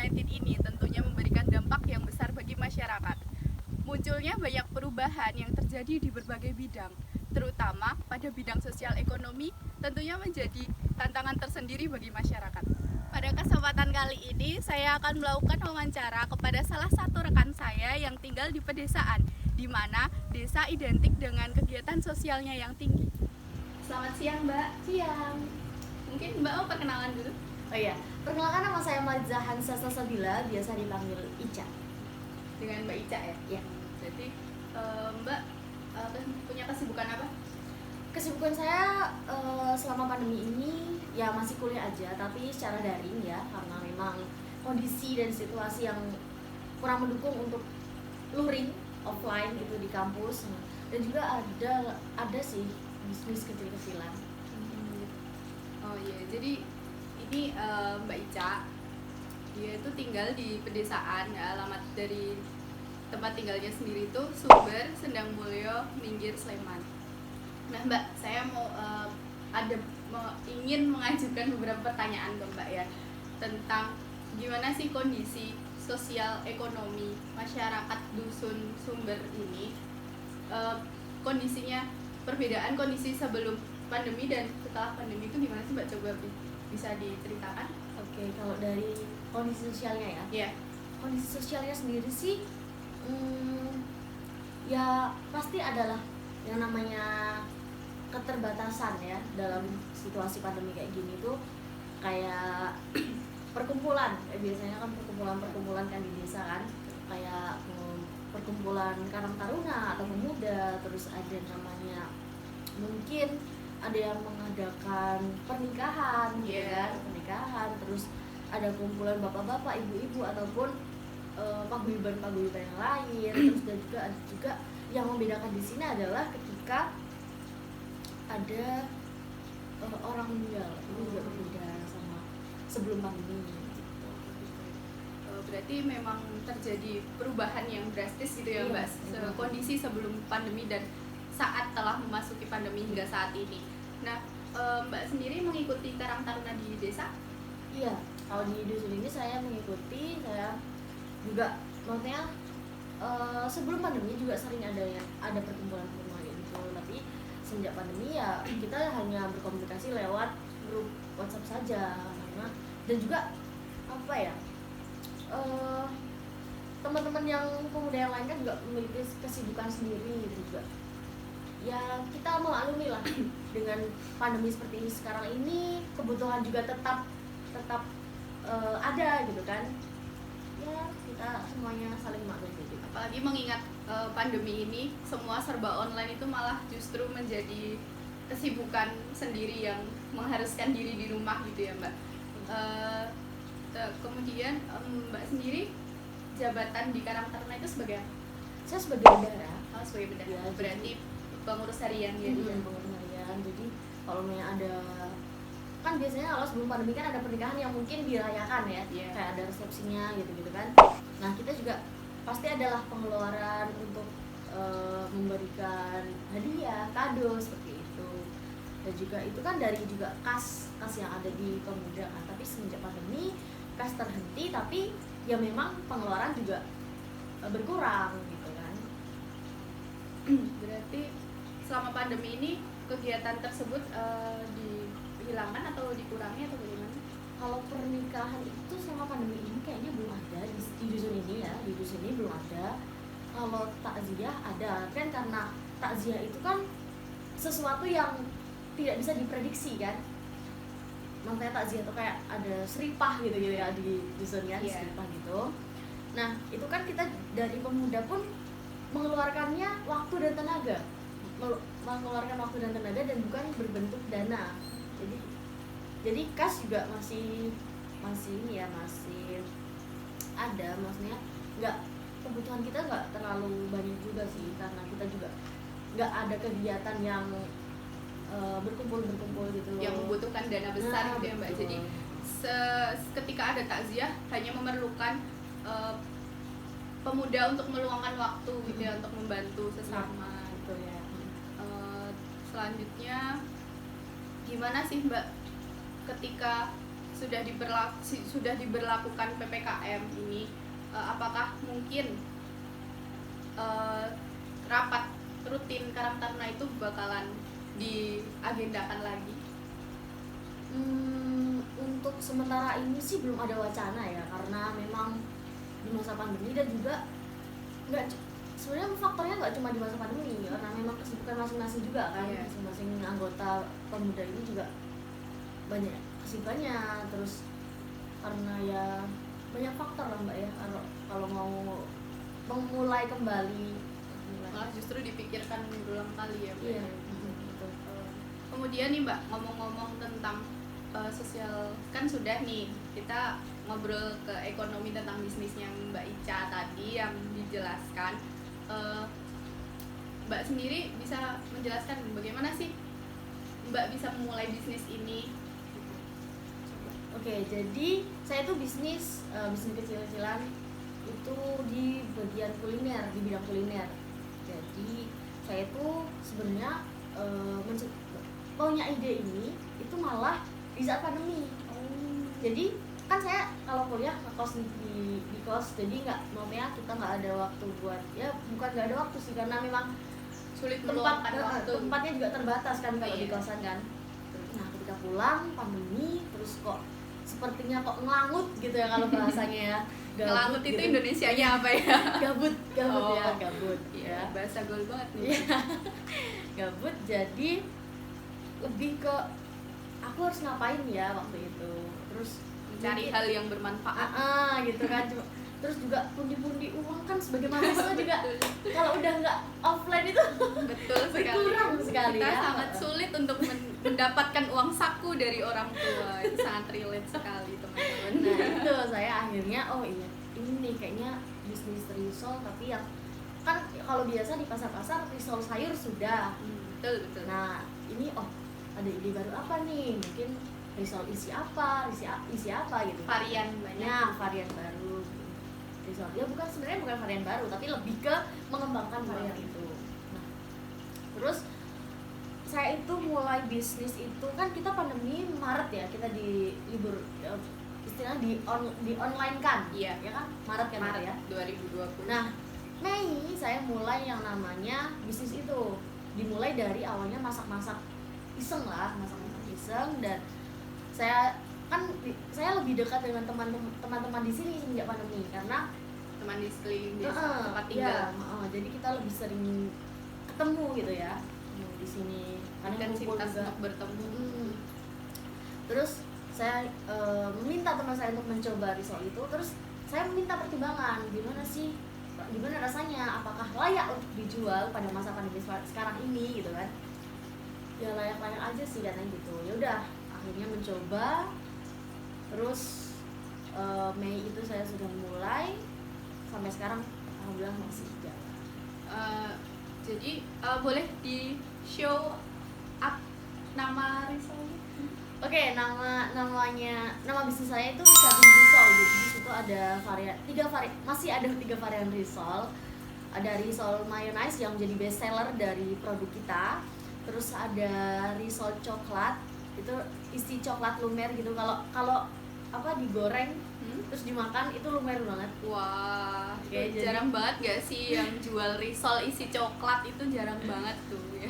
COVID-19 ini tentunya memberikan dampak yang besar bagi masyarakat. Munculnya banyak perubahan yang terjadi di berbagai bidang, terutama pada bidang sosial ekonomi, tentunya menjadi tantangan tersendiri bagi masyarakat. Pada kesempatan kali ini, saya akan melakukan wawancara kepada salah satu rekan saya yang tinggal di pedesaan, di mana desa identik dengan kegiatan sosialnya yang tinggi. Selamat siang, Mbak. Siang. Mungkin Mbak mau perkenalan dulu? Oh iya, perkenalkan nama saya Maliza Hansa Salsabila, biasa dipanggil Ica. Dengan Mbak Ica ya? Ya. Jadi Mbak punya kesibukan apa? Kesibukan saya selama pandemi ini ya masih kuliah aja, tapi secara daring ya, karena memang kondisi dan situasi yang kurang mendukung untuk luring offline gitu di kampus. Dan juga ada sih bisnis kecil-kecilan. Oh iya, jadi ini Mbak Ica, dia itu tinggal di pedesaan, ya, alamat dari tempat tinggalnya sendiri itu Sumber, Sendang Mulyo, Minggir, Sleman. Nah Mbak, saya ingin mengajukan beberapa pertanyaan ke Mbak ya, tentang gimana sih kondisi sosial ekonomi masyarakat dusun Sumber ini, kondisinya, perbedaan kondisi sebelum pandemi dan setelah pandemi itu gimana sih Mbak? Coba bisa diceritakan? Oke, kalau dari kondisi sosialnya ya? Iya. Kondisi sosialnya sendiri sih, ya pasti adalah yang namanya keterbatasan ya dalam situasi pandemi kayak gini tuh, kayak perkumpulan, biasanya kan perkumpulan kan di desa kan, kayak perkumpulan Karang Taruna atau pemuda, terus ada namanya mungkin ada yang mengadakan pernikahan, gitu kan, pernikahan, terus ada kumpulan bapak-bapak, ibu-ibu ataupun paguyuban yang lain. Terus dan juga ada juga yang membedakan di sini adalah ketika ada orang meninggal, itu juga berbeda sama sebelum pandemi gitu. Berarti memang terjadi perubahan yang drastis gitu ya Mbak, kondisi sebelum pandemi dan saat telah memasuki pandemi hingga saat ini. Nah, Mbak sendiri mengikuti Karang Taruna di desa? Iya, kalau di dusun ini saya mengikuti, saya juga maksudnya sebelum pandemi juga sering ada perkumpulan gitu, tapi semenjak pandemi ya kita hanya berkomunikasi lewat grup WhatsApp saja, karena dan juga apa ya, teman-teman yang pemuda yang lain kan juga memiliki kesibukan sendiri gitu juga. Ya kita memaklumi lah dengan pandemi seperti ini sekarang ini, kebutuhan juga tetap ada gitu kan. Ya kita semuanya saling maklumi gitu. Apalagi mengingat pandemi ini semua serba online, itu malah justru menjadi kesibukan sendiri yang mengharuskan diri di rumah gitu ya Mbak. Kemudian Mbak sendiri jabatan di Karang Taruna itu sebagai apa? Saya sebagai bendahara. Oh, sebagai bendahara. Ya, berarti pengurus harian ya? Pengurus harian. Jadi kalau misalnya ada, kan biasanya kalau sebelum pandemi kan ada pernikahan yang mungkin dirayakan ya, kayak ada resepsinya gitu-gitu kan. Nah kita juga pasti adalah pengeluaran untuk memberikan hadiah, kado seperti itu. Dan juga itu kan dari juga kas yang ada di pemuda kan. Tapi semenjak pandemi kas terhenti, tapi ya memang pengeluaran juga berkurang gitu kan. Berarti selama pandemi ini kegiatan tersebut dihilangkan atau dikurangi atau bagaimana? Kalau pernikahan itu selama pandemi ini kayaknya belum ada di dusun ini ya, di dusun ini belum ada. Kalau takziah ada kan, karena takziah itu kan sesuatu yang tidak bisa diprediksi kan. Makanya takziah itu kayak ada seripah gitu ya di dusun ya, seripah gitu. Nah itu kan kita dari pemuda pun mengeluarkannya waktu dan tenaga, dan bukan berbentuk dana. Jadi kas juga masih ini ya, masih ada, maksudnya nggak, kebutuhan kita nggak terlalu banyak juga sih, karena kita juga nggak ada kegiatan yang berkumpul gitu yang membutuhkan dana besar gitu ya Mbak. Betul. Jadi ketika ada takziah hanya memerlukan pemuda untuk meluangkan waktu gitu ya, untuk membantu sesama gitu ya. Selanjutnya gimana sih Mbak ketika sudah diberlakukan PPKM ini, apakah mungkin rapat rutin Karang Taruna itu bakalan diagendakan lagi? Untuk sementara ini sih belum ada wacana ya, karena memang di masa pandemi dan juga nggak, sebenarnya faktornya nggak cuma di masa pandemi, karena memang kesibukan masing-masing juga kan. Iya. Masing-masing anggota pemuda ini juga banyak kesibukannya, terus karena ya banyak faktor lah mbak ya, kalau mau memulai kembali. Malah justru dipikirkan berulang kali ya Mbak. Iya, betul. Kemudian nih Mbak, ngomong-ngomong tentang sosial, kan sudah nih kita ngobrol ke ekonomi tentang bisnisnya Mbak Ica tadi yang dijelaskan. Mbak sendiri bisa menjelaskan bagaimana sih Mbak bisa memulai bisnis ini? Oke, jadi saya tuh bisnis kecil-kecilan itu di bagian kuliner, di bidang kuliner. Jadi saya tuh sebenarnya punya ide ini itu malah di saat pandemi. Jadi kan saya kalau kuliah ngekos di kos, jadi kita nggak ada waktu buat, ya bukan nggak ada waktu sih, karena memang Sulit meluangkan waktu. tempatnya juga terbatas kan kalau di Iya. kosan kan. Nah ketika pulang pandemi, terus kok sepertinya kok ngelangut gitu ya kalau bahasanya ya. Ngelangut itu gitu. Indonesianya apa ya? Gabut Oh. ya, gabut Iya, ya. bahasa gaul banget nih. Iya. Gabut, jadi lebih ke aku harus ngapain ya waktu itu. Terus Mencari hal yang bermanfaat. gitu kan. Terus juga pundi-pundi uang kan sebagai mahasiswa juga kalau udah nggak offline itu Betul sekali. berkurang sekali Kita ya. sangat sulit untuk mendapatkan uang saku dari orang tua. Itu sangat relate sekali teman-teman. Nah itu saya akhirnya oh iya ini nih kayaknya bisnis risol, tapi yang kan kalau biasa di pasar-pasar risol sayur sudah. Betul betul. Nah ini ada ide baru apa nih, mungkin risol isi apa gitu. Varian banyak. Ya, varian baru. Risol ya sebenarnya bukan varian baru, tapi lebih ke mengembangkan varian itu. Nah, terus saya itu mulai bisnis itu kan kita pandemi Maret ya, kita di libur istilahnya di online kan. Iya. Ya kan? Maret kan Maret ya. 2020. Nah, Mei saya mulai yang namanya bisnis itu. Dimulai dari awalnya masak-masak iseng, dan saya lebih dekat dengan teman-teman di sini sejak pandemi, karena teman di sekeliling desa tempat tinggal. jadi kita lebih sering ketemu gitu ya di sini, kadang kumpul Intensitas juga. untuk bertemu. Terus saya meminta teman saya untuk mencoba risol itu, terus saya meminta pertimbangan gimana rasanya, apakah layak untuk dijual pada masa pandemi sekarang ini gitu kan. Ya layak-layak aja sih katanya gitu. Ya udah akhirnya mencoba. Terus Mei itu saya sudah mulai sampai sekarang alhamdulillah masih jalan. Jadi boleh di show up nama risolnya? Oke, nama bisnis saya itu Cabin Risol. Jadi di situ ada masih ada 3 varian risol. Ada risol mayonnaise yang menjadi best seller dari produk kita. Terus ada risol coklat, itu isi coklat lumer gitu. Kalau digoreng terus dimakan itu lumer banget. Wah, Oke, jarang banget gak sih yang jual risol isi coklat, itu jarang banget tuh ya.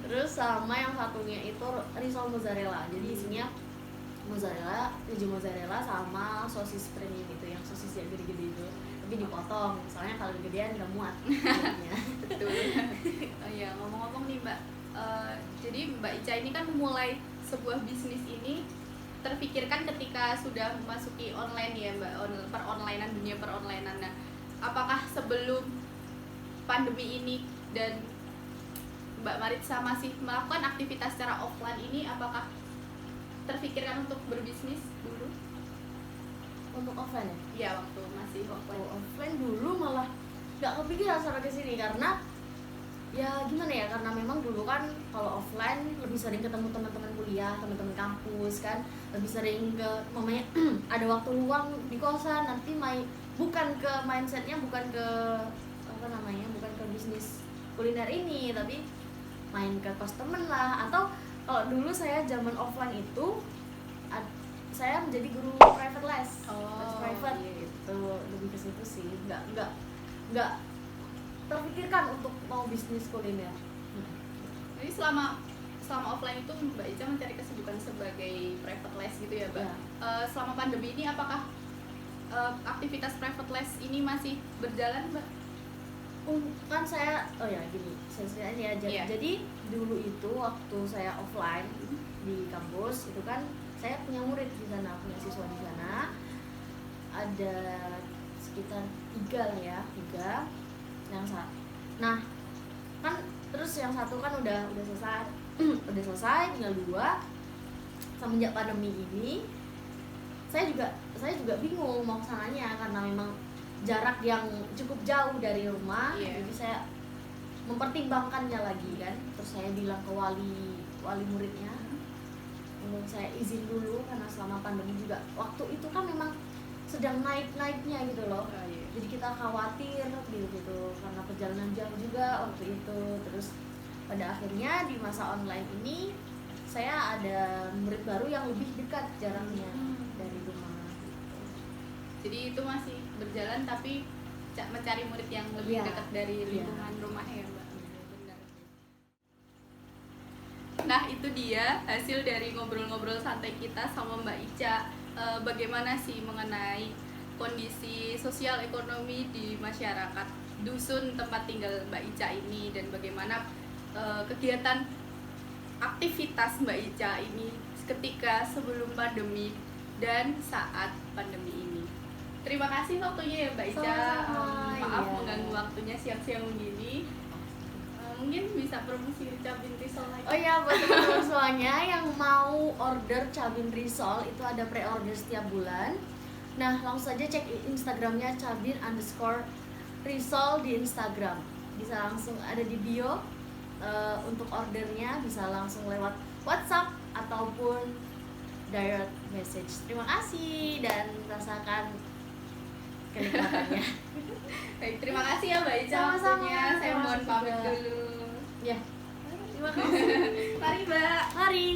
Terus sama yang satunya itu risol mozzarella. Jadi isinya keju mozzarella sama sosis premium itu, yang sosis yang gede-gede itu. Tapi dipotong, soalnya kalau gedean nggak muat. Betul. Oh ya, ngomong-ngomong nih Mbak, jadi Mbak Ica ini kan memulai sebuah bisnis ini terpikirkan ketika sudah memasuki online ya Mbak, dunia peronlinean. Nah, apakah sebelum pandemi ini dan Mbak Maritza masih melakukan aktivitas secara offline ini, apakah terpikirkan untuk berbisnis dulu? Untuk offline ya? Iya, waktu masih offline. Offline dulu malah nggak kepikiran sampai ke sini, karena ya gimana ya, karena memang dulu kan kalau offline lebih sering ketemu teman-teman kuliah, teman-teman kampus kan, lebih sering ke mamanya ada waktu luang di kosan, nanti bukan ke mindsetnya bukan ke bisnis kuliner ini, tapi main ke kos temen lah. Atau kalau dulu saya zaman offline itu saya jadi guru private les, les private iya. gitu, lebih ke situ sih, nggak terpikirkan untuk mau bisnis kuliner. Jadi selama offline itu Mbak Ica mencari kesibukan sebagai private les gitu ya, Mbak. Ya. Selama pandemi ini apakah aktivitas private les ini masih berjalan, Mbak? Kan saya, oh ya gini, saya ceritain ya. Iya. Jadi dulu itu waktu saya offline di kampus itu kan saya punya murid di sana, punya siswa di sana, ada sekitar 3 lah ya, 3 yang nah kan terus yang satu kan udah selesai udah selesai, tinggal 2. Semenjak pandemi ini saya juga bingung mau kesananya karena memang jarak yang cukup jauh dari rumah. Iya. Jadi saya mempertimbangkannya lagi kan, terus saya bilang ke wali muridnya untuk saya izin dulu karena selama pandemi juga waktu itu kan memang sedang naiknya gitu loh. Iya. Jadi kita khawatir gitu karena perjalanan jauh juga waktu itu. Terus pada akhirnya di masa online ini saya ada murid baru yang lebih dekat jaraknya dari rumah gitu. Jadi itu masih berjalan tapi mencari murid yang lebih Iya. dekat dari Iya. lingkungan rumahnya ya, Mbak. Benar. Nah, itu dia hasil dari ngobrol-ngobrol santai kita sama Mbak Ica. Bagaimana sih mengenai kondisi sosial ekonomi di masyarakat dusun tempat tinggal Mbak Ica ini, dan bagaimana kegiatan aktivitas Mbak Ica ini ketika sebelum pandemi dan saat pandemi ini. Terima kasih waktunya ya Mbak Ica. Sama-sama, Maaf iya. mengganggu waktunya siang-siang begini. Mungkin bisa promosi Cabin Risol lagi. Oh iya, buat teman-teman semuanya yang mau order Cabin Risol itu ada pre-order setiap bulan. Nah, langsung saja cek Instagramnya cabin_risol di Instagram. Bisa langsung ada di bio. Untuk ordernya bisa langsung lewat WhatsApp ataupun direct message. Terima kasih dan rasakan kenikmatannya. Baik, terima kasih ya Mbak Ica Sama-sama, waktunya. Saya terima mohon kasih pamit juga. dulu. Ya, terima kasih. Mari Mbak. Mari.